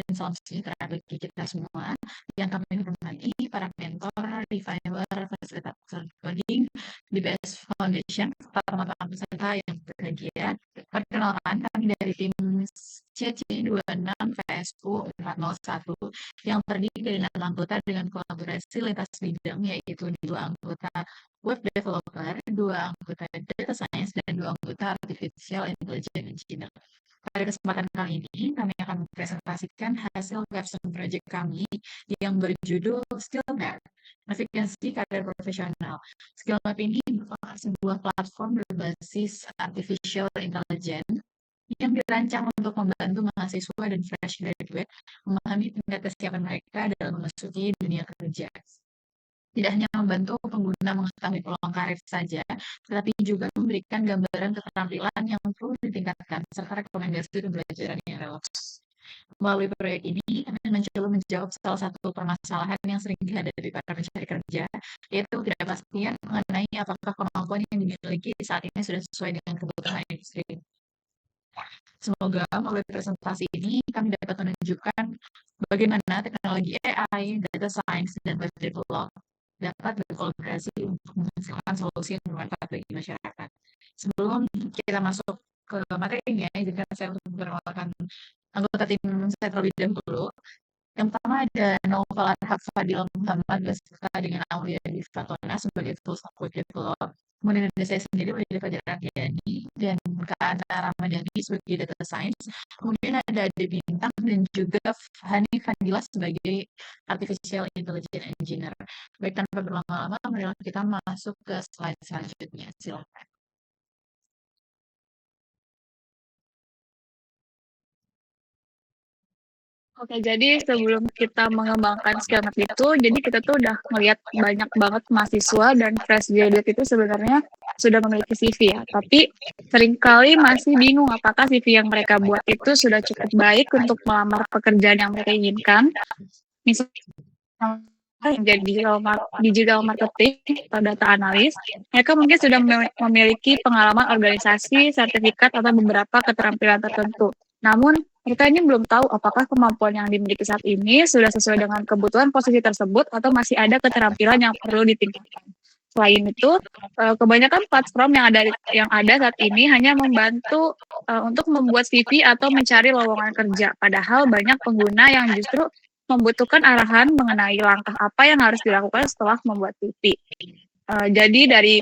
dan salam sejahtera bagi kita semua yang kami hormati, para mentor, reviver, fasilitator coding, di BS Foundation, para teman-teman peserta yang berbahagia. Perkenalkan, kami dari tim CC26 VSU 401 yang terdiri dari 6 anggota dengan kolaborasi lintas bidang, yaitu 2 anggota web developer, 2 anggota data science, dan 2 anggota artificial intelligence engineer. Pada kesempatan kali ini, kami akan mempresentasikan hasil capstone project kami yang berjudul Skill Map, Navigasi Karir Profesional. Skill Map ini merupakan sebuah platform berbasis artificial intelligence yang dirancang untuk membantu mahasiswa dan fresh graduate memahami tingkat kesiapan mereka dalam memasuki dunia kerja. Tidak hanya membantu pengguna mengetahui peluang karir saja, tetapi juga memberikan gambaran keterampilan yang perlu ditingkatkan, serta rekomendasi pembelajaran yang relevan. Melalui proyek ini, kami mencoba menjawab salah satu permasalahan yang sering dihadapi para pencari kerja, yaitu ketidakpastian mengenai apakah kemampuan yang dimiliki saat ini sudah sesuai dengan kebutuhan industri. Semoga melalui presentasi ini kami dapat menunjukkan bagaimana teknologi AI, data science, dan web development dapat berkolaborasi untuk menghasilkan solusi yang bermanfaat bagi masyarakat. Sebelum kita masuk ke materinya, izinkan saya untuk memperkenalkan anggota tim saya terlebih dahulu. Yang pertama ada Naufal Arhab Fadil Muhammad beserta dengan Aulia Fatona sebagai full stack web developer. Kemudian ada saya sendiri, Wida Fajar Ardiani, dan Kak Ana Ramadhani sebagai data science. Kemudian ada Ade Bintang dan juga Hani Fadila sebagai artificial intelligence engineer. Baik, tanpa berlama-lama, marilah kita masuk ke slide selanjutnya. Silakan. Oke, jadi sebelum kita mengembangkan skill map itu, jadi kita tuh udah melihat banyak banget mahasiswa dan fresh graduate itu sebenarnya sudah memiliki CV ya, tapi seringkali masih bingung apakah CV yang mereka buat itu sudah cukup baik untuk melamar pekerjaan yang mereka inginkan. Misalnya yang jadi digital marketing atau data analis, mereka mungkin sudah memiliki pengalaman organisasi, sertifikat, atau beberapa keterampilan tertentu. Namun, mereka ini belum tahu apakah kemampuan yang dimiliki saat ini sudah sesuai dengan kebutuhan posisi tersebut atau masih ada keterampilan yang perlu ditingkatkan. Selain itu, kebanyakan platform yang ada saat ini hanya membantu untuk membuat CV atau mencari lowongan kerja. Padahal banyak pengguna yang justru membutuhkan arahan mengenai langkah apa yang harus dilakukan setelah membuat CV. Jadi dari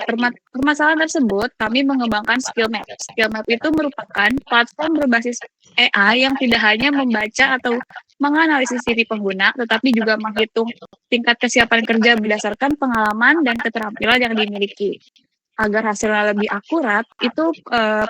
permasalahan tersebut, kami mengembangkan Skill Map. Skill Map itu merupakan platform berbasis AI yang tidak hanya membaca atau menganalisis CV pengguna, tetapi juga menghitung tingkat kesiapan kerja berdasarkan pengalaman dan keterampilan yang dimiliki. Agar hasilnya lebih akurat, itu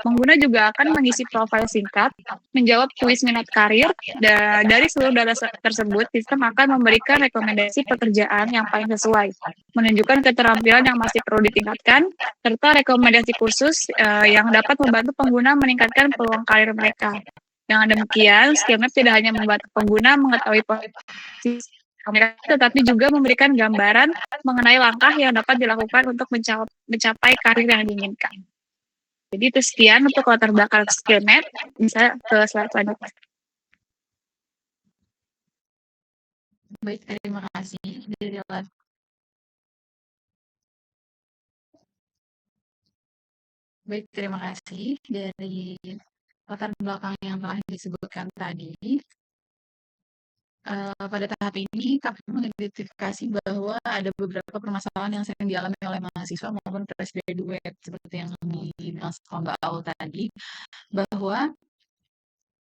pengguna juga akan mengisi profil singkat, menjawab kuis minat karir, dan dari seluruh data tersebut, sistem akan memberikan rekomendasi pekerjaan yang paling sesuai, menunjukkan keterampilan yang masih perlu ditingkatkan, serta rekomendasi kursus yang dapat membantu pengguna meningkatkan peluang karir mereka. Dengan demikian, Skill Map tidak hanya membantu pengguna mengetahui posisi mereka, tetapi juga memberikan gambaran mengenai langkah yang dapat dilakukan untuk mencapai karir yang diinginkan. Jadi itu sekian untuk latar belakang Skill Map. Bisa ke slide selanjutnya. Baik, terima kasih. Baik, terima kasih dari latar belakang yang telah disebutkan tadi. Pada tahap ini kami mengidentifikasi bahwa ada beberapa permasalahan yang sering dialami oleh mahasiswa maupun fresh graduate seperti yang dibilang sama Mbak Aul tadi, bahwa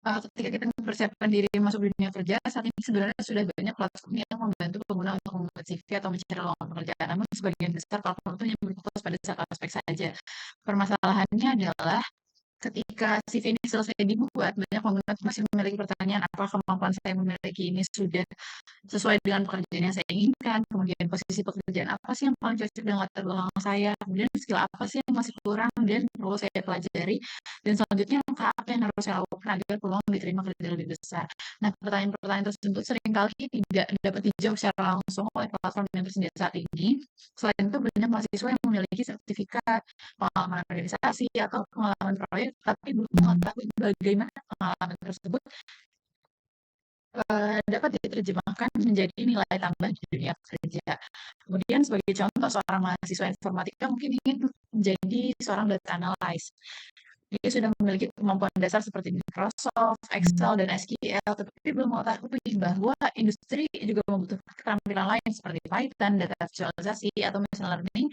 ketika kita mempersiapkan diri masuk dunia kerja, saat ini sebenarnya sudah banyak platform yang membantu pengguna untuk membuat CV atau mencari lowongan pekerjaan. Namun sebagian besar platform itu hanya berfokus pada satu aspek saja. Permasalahannya adalah ketika CV ini selesai dibuat, banyak pengguna masih memiliki pertanyaan apakah kemampuan saya memiliki ini sudah sesuai dengan pekerjaan yang saya inginkan, kemudian posisi pekerjaan apa sih yang paling cocok dengan latar belakang saya, kemudian skill apa sih yang masih kurang dan perlu saya pelajari, dan selanjutnya langkah apa yang harus saya lakukan agar peluang diterima kerja lebih besar. Nah, pertanyaan-pertanyaan tersebut seringkali tidak dapat dijawab secara langsung oleh platform yang tersedia saat ini. Selain itu, banyak mahasiswa yang memiliki sertifikat, pengalaman organisasi, atau pengalaman proyek, tapi belum mengetahui bagaimana pengalaman tersebut dapat diterjemahkan menjadi nilai tambah di dunia kerja. Kemudian sebagai contoh, seorang mahasiswa informatika mungkin ingin menjadi seorang data analyst. Dia sudah memiliki kemampuan dasar seperti Microsoft, Excel, dan SQL, tetapi belum mengetahui bahwa industri juga membutuhkan keterampilan lain seperti Python, data visualisasi, atau machine learning,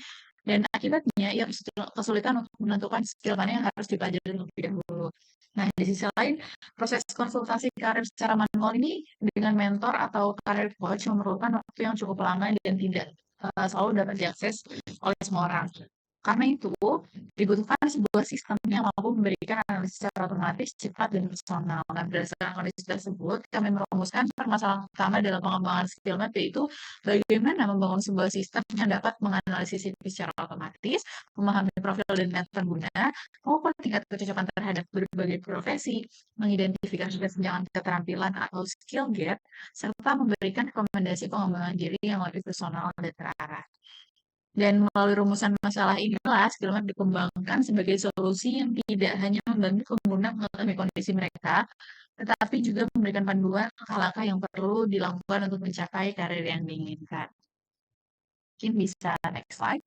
dan akibatnya ia kesulitan untuk menentukan skill mana yang harus dipelajari terlebih dahulu. Nah, di sisi lain, proses konsultasi karir secara manual ini dengan mentor atau karir coach memerlukan waktu yang cukup lama dan tidak selalu dapat diakses oleh semua orang. Karena itu, dibutuhkan sebuah sistem yang mampu memberikan analisis secara otomatis, cepat, dan personal. Nah, berdasarkan kondisi tersebut, kami merumuskan permasalahan utama dalam pengembangan skill map, yaitu bagaimana membangun sebuah sistem yang dapat menganalisis CV secara otomatis, memahami profil dan minat pengguna, maupun tingkat kecocokan terhadap berbagai profesi, mengidentifikasi kesenjangan keterampilan atau skill gap, serta memberikan rekomendasi pengembangan diri yang lebih personal dan terarah. Dan melalui rumusan masalah inilah skill map dikembangkan sebagai solusi yang tidak hanya membantu pengguna mengetahui kondisi mereka, tetapi juga memberikan panduan langkah-langkah yang perlu dilakukan untuk mencapai karir yang diinginkan. Mungkin bisa next slide.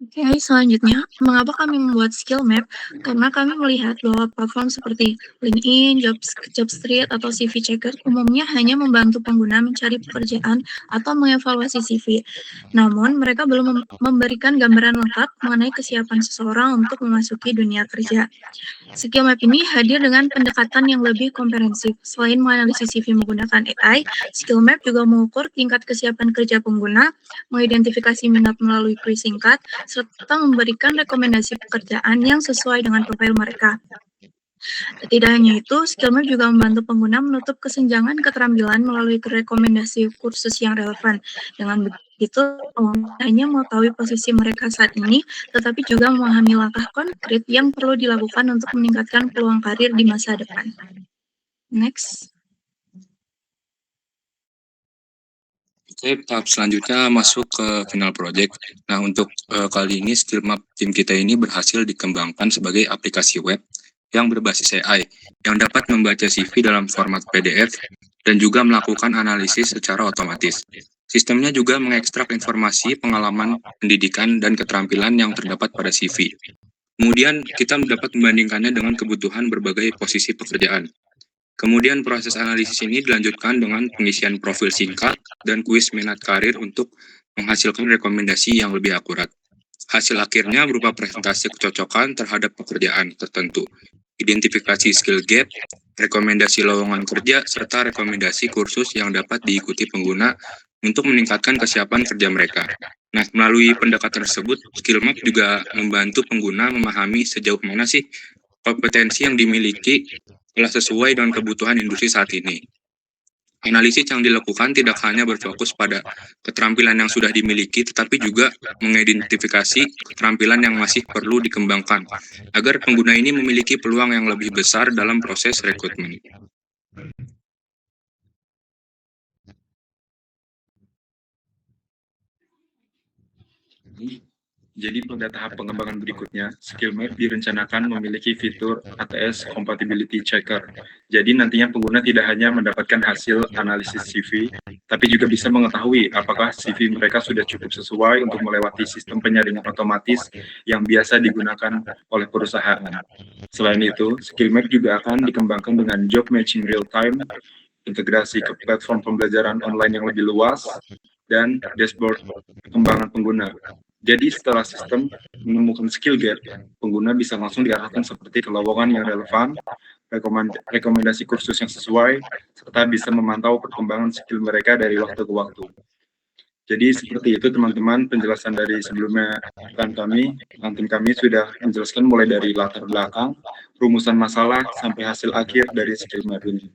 Oke, selanjutnya, mengapa kami membuat skill map? Karena kami melihat bahwa platform seperti LinkedIn, Jobstreet, atau CV Checker umumnya hanya membantu pengguna mencari pekerjaan atau mengevaluasi CV. Namun, mereka belum memberikan gambaran lengkap mengenai kesiapan seseorang untuk memasuki dunia kerja. Skill map ini hadir dengan pendekatan yang lebih komprehensif. Selain menganalisis CV menggunakan AI, skill map juga mengukur tingkat kesiapan kerja pengguna, mengidentifikasi minat melalui kuis singkat, serta memberikan rekomendasi pekerjaan yang sesuai dengan profil mereka. Tidak hanya itu, skill map juga membantu pengguna menutup kesenjangan keterampilan melalui rekomendasi kursus yang relevan. Dengan begitu, pengguna hanya mengetahui posisi mereka saat ini, tetapi juga memahami langkah konkret yang perlu dilakukan untuk meningkatkan peluang karir di masa depan. Next. Oke, tahap selanjutnya masuk ke final project. Nah, untuk kali ini skill map tim kita ini berhasil dikembangkan sebagai aplikasi web yang berbasis AI yang dapat membaca CV dalam format PDF dan juga melakukan analisis secara otomatis. Sistemnya juga mengekstrak informasi, pengalaman, pendidikan, dan keterampilan yang terdapat pada CV. Kemudian kita dapat membandingkannya dengan kebutuhan berbagai posisi pekerjaan. Kemudian proses analisis ini dilanjutkan dengan pengisian profil singkat dan kuis minat karir untuk menghasilkan rekomendasi yang lebih akurat. Hasil akhirnya berupa presentasi kecocokan terhadap pekerjaan tertentu, identifikasi skill gap, rekomendasi lowongan kerja, serta rekomendasi kursus yang dapat diikuti pengguna untuk meningkatkan kesiapan kerja mereka. Nah, melalui pendekatan tersebut, skill map juga membantu pengguna memahami sejauh mana sih kompetensi yang dimiliki telah sesuai dengan kebutuhan industri saat ini. Analisis yang dilakukan tidak hanya berfokus pada keterampilan yang sudah dimiliki, tetapi juga mengidentifikasi keterampilan yang masih perlu dikembangkan, agar pengguna ini memiliki peluang yang lebih besar dalam proses rekrutmen. Jadi pada tahap pengembangan berikutnya, skill map direncanakan memiliki fitur ATS Compatibility Checker. Jadi nantinya pengguna tidak hanya mendapatkan hasil analisis CV, tapi juga bisa mengetahui apakah CV mereka sudah cukup sesuai untuk melewati sistem penyaringan otomatis yang biasa digunakan oleh perusahaan. Selain itu, skill map juga akan dikembangkan dengan job matching real time, integrasi ke platform pembelajaran online yang lebih luas, dan dashboard pengembangan pengguna. Jadi setelah sistem menemukan skill gap, pengguna bisa langsung diarahkan seperti ke lowongan yang relevan, rekomendasi kursus yang sesuai, serta bisa memantau perkembangan skill mereka dari waktu ke waktu. Jadi seperti itu teman-teman penjelasan dari sebelumnya tim kami sudah menjelaskan mulai dari latar belakang, rumusan masalah, sampai hasil akhir dari skill map ini.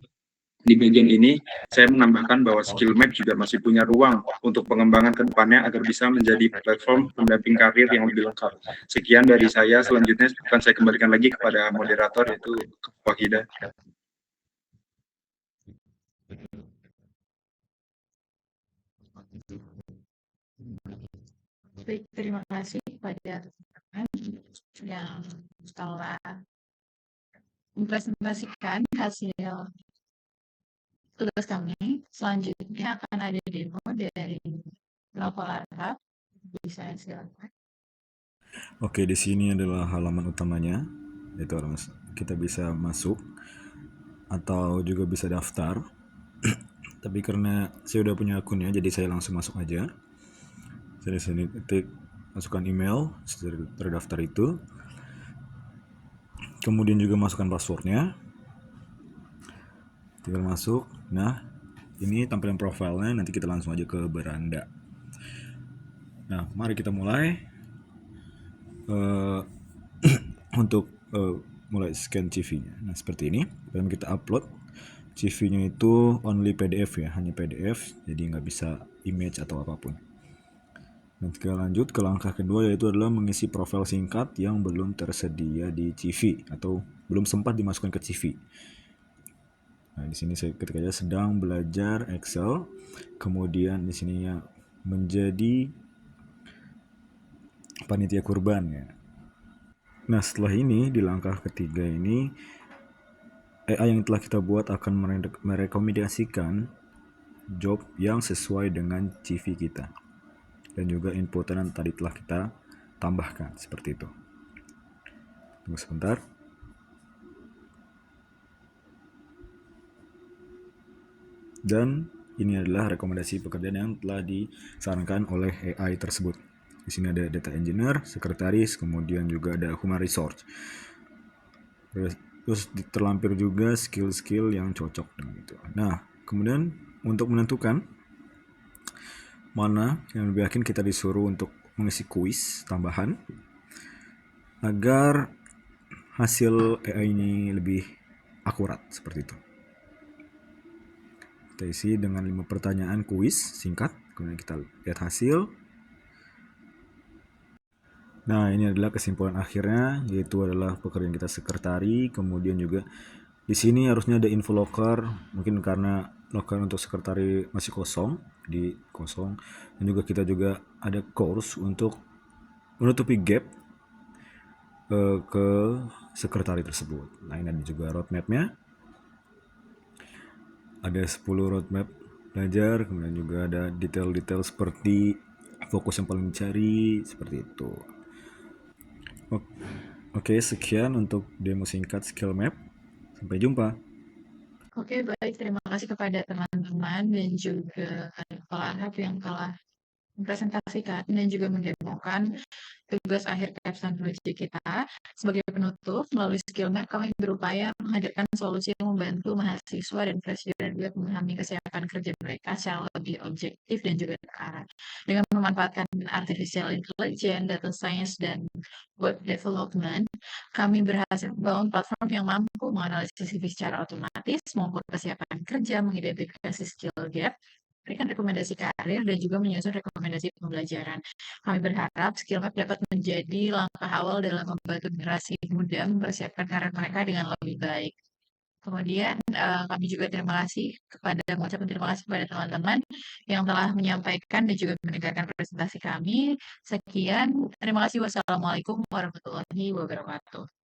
Di bagian ini, saya menambahkan bahwa skill map juga masih punya ruang untuk pengembangan ke depannya agar bisa menjadi platform pendamping karir yang lebih lengkap. Sekian dari saya, selanjutnya akan saya kembalikan lagi kepada moderator, yaitu Wahida. Baik, terima kasih pada yang telah mempresentasikan hasil tugas kami. Selanjutnya akan ada demo dari Local Lab. Bisa silakan. Oke, di sini adalah halaman utamanya. Itu kita bisa masuk atau juga bisa daftar. Tapi karena saya udah punya akunnya, jadi saya langsung masuk aja. Saya di sini ketik masukkan email terdaftar itu. Kemudian juga masukkan passwordnya. Tinggal masuk. Nah, ini tampilan profilnya. Nanti kita langsung aja ke beranda. Nah, mari kita mulai. Untuk mulai scan CV-nya. Nah, seperti ini. Dan kita upload. CV-nya itu only PDF ya, hanya PDF, jadi nggak bisa image atau apapun. Dan kita lanjut ke langkah kedua, yaitu adalah mengisi profil singkat yang belum tersedia di CV atau belum sempat dimasukkan ke CV. Nah, di sini saya ketik aja sedang belajar Excel, kemudian di sininya menjadi panitia kurban ya. Nah, setelah ini di langkah ketiga ini AI yang telah kita buat akan merekomendasikan job yang sesuai dengan CV kita dan juga inputan yang tadi telah kita tambahkan seperti itu. Tunggu sebentar. Dan ini adalah rekomendasi pekerjaan yang telah disarankan oleh AI tersebut. Di sini ada data engineer, sekretaris, kemudian juga ada human resource. Terus terlampir juga skill-skill yang cocok dengan itu. Nah, kemudian untuk menentukan mana yang lebih yakin, kita disuruh untuk mengisi kuis tambahan agar hasil AI ini lebih akurat seperti itu. Kita isi dengan 5 pertanyaan kuis singkat, kemudian kita lihat hasil. Nah, ini adalah kesimpulan akhirnya, yaitu adalah pekerjaan kita sekretari. Kemudian juga di sini harusnya ada info locker, mungkin karena locker untuk sekretari masih kosong, di kosong. Dan juga kita juga ada course untuk menutupi gap ke sekretari tersebut. Nah, ini ada juga roadmapnya. Ada 10 roadmap belajar, kemudian juga ada detail-detail seperti fokus yang paling dicari, seperti itu. Oke, sekian untuk demo singkat skill map. Sampai jumpa. Oke, baik. Terima kasih kepada teman-teman dan juga kepala Arhab yang telah mempresentasikan dan juga mendemokan tugas akhir capstone project kita. Sebagai penutup, melalui skill map kami berupaya menghadirkan solusi yang membantu mahasiswa dan fresh graduate memahami kesiapan kerja mereka secara lebih objektif dan juga terarah. Dengan memanfaatkan artificial intelligence, data science, dan web development, kami berhasil membangun platform yang mampu menganalisis CV secara otomatis, mengukur kesiapan kerja, mengidentifikasi skill gap, berikan rekomendasi karir, dan juga menyusun rekomendasi pembelajaran. Kami berharap skill map dapat menjadi langkah awal dalam membantu generasi muda mempersiapkan karir mereka dengan lebih baik. Kemudian kami juga mengucapkan terima kasih kepada teman-teman yang telah menyampaikan dan juga mendengarkan presentasi kami. Sekian, terima kasih. Wassalamualaikum warahmatullahi wabarakatuh.